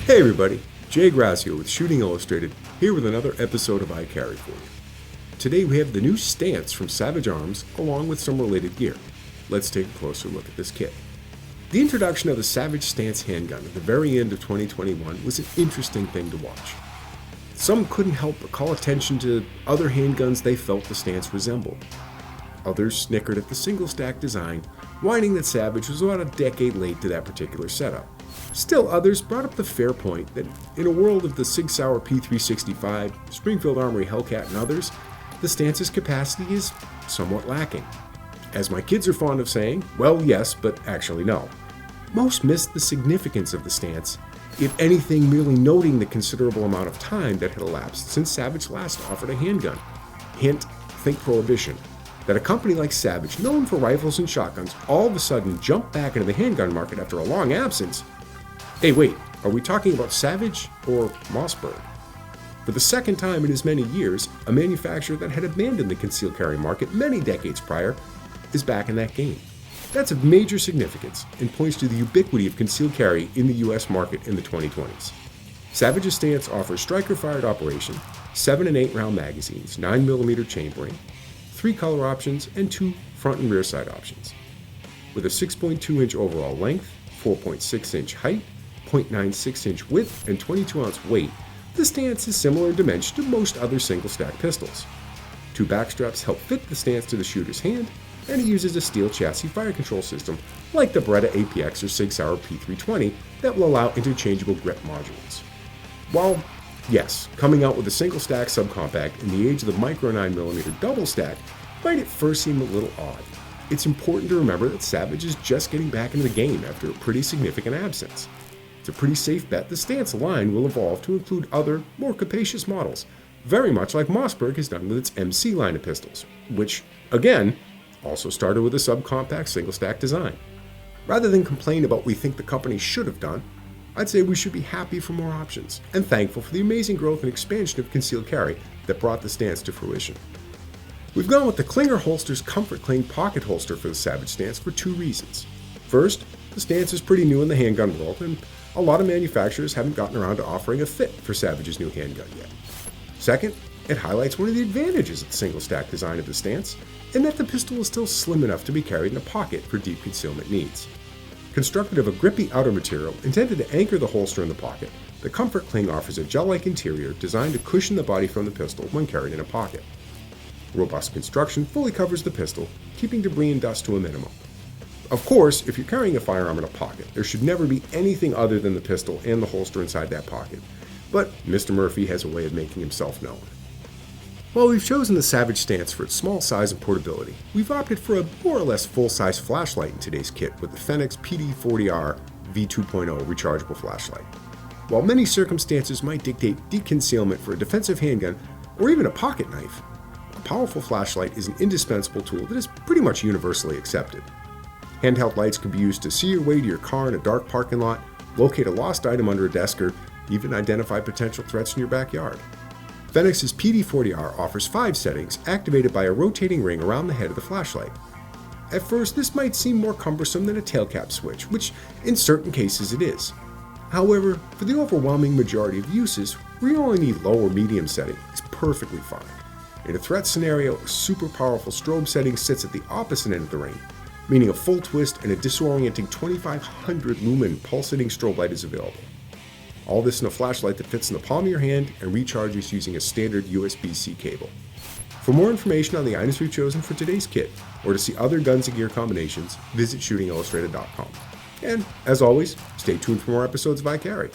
Hey everybody, Jay Gracio with Shooting Illustrated, here with another episode of I Carry for you. Today we have the new stance from Savage Arms along with some related gear. Let's take a closer look at this kit. The introduction of the Savage Stance handgun at the very end of 2021 was an interesting thing to watch. Some couldn't help but call attention to other handguns they felt the stance resembled. Others snickered at the single stack design, whining that Savage was about a decade late to that particular setup. Still others brought up the fair point that in a world of the Sig Sauer P365, Springfield Armory Hellcat and others, the stance's capacity is somewhat lacking. As my kids are fond of saying, well yes, but actually no. Most missed the significance of the stance, if anything merely noting the considerable amount of time that had elapsed since Savage last offered a handgun. Hint, think Prohibition. That a company like Savage, known for rifles and shotguns, all of a sudden jumped back into the handgun market after a long absence. Hey wait, are we talking about Savage or Mossberg? For the second time in as many years, a manufacturer that had abandoned the concealed carry market many decades prior is back in that game. That's of major significance and points to the ubiquity of concealed carry in the US market in the 2020s. Savage's stance offers striker-fired operation, 7 and 8 round magazines, 9mm chambering, 3 color options, and 2 front and rear side options. With a 6.2-inch overall length, 4.6-inch height, 0.96-inch width, and 22-ounce weight, the stance is similar in dimension to most other single-stack pistols. 2 backstraps help fit the stance to the shooter's hand, and it uses a steel chassis fire control system like the Beretta APX or Sig Sauer P320 that will allow interchangeable grip modules. While, yes, coming out with a single-stack subcompact in the age of the micro 9mm double stack might at first seem a little odd, it's important to remember that Savage is just getting back into the game after a pretty significant absence. It's a pretty safe bet the stance line will evolve to include other, more capacious models, very much like Mossberg has done with its MC line of pistols, which, again, also started with a subcompact single-stack design. Rather than complain about what we think the company should have done, I'd say we should be happy for more options and thankful for the amazing growth and expansion of concealed carry that brought the stance to fruition. We've gone with the Klinger Holster's Comfort Cling pocket holster for the Savage stance for 2 reasons. First, the stance is pretty new in the handgun world, and a lot of manufacturers haven't gotten around to offering a fit for Savage's new handgun yet. Second, it highlights one of the advantages of the single-stack design of the stance, in that the pistol is still slim enough to be carried in a pocket for deep concealment needs. Constructed of a grippy outer material intended to anchor the holster in the pocket, the Comfort Cling offers a gel-like interior designed to cushion the body from the pistol when carried in a pocket. Robust construction fully covers the pistol, keeping debris and dust to a minimum. Of course, if you're carrying a firearm in a pocket, there should never be anything other than the pistol and the holster inside that pocket, but Mr. Murphy has a way of making himself known. While we've chosen the Savage stance for its small size and portability, we've opted for a more or less full-size flashlight in today's kit with the Fenix PD40R V2.0 rechargeable flashlight. While many circumstances might dictate deep concealment for a defensive handgun or even a pocket knife, a powerful flashlight is an indispensable tool that is pretty much universally accepted. Handheld lights can be used to see your way to your car in a dark parking lot, locate a lost item under a desk, or even identify potential threats in your backyard. Fenix's PD40R offers 5 settings activated by a rotating ring around the head of the flashlight. At first, this might seem more cumbersome than a tail cap switch, which in certain cases it is. However, for the overwhelming majority of uses, where you only need low or medium setting, it's perfectly fine. In a threat scenario, a super powerful strobe setting sits at the opposite end of the ring, meaning a full twist and a disorienting 2500 lumen pulsating strobe light is available. All this in a flashlight that fits in the palm of your hand and recharges using a standard USB-C cable. For more information on the items we've chosen for today's kit, or to see other guns and gear combinations, visit shootingillustrated.com. And, as always, stay tuned for more episodes of I Carry.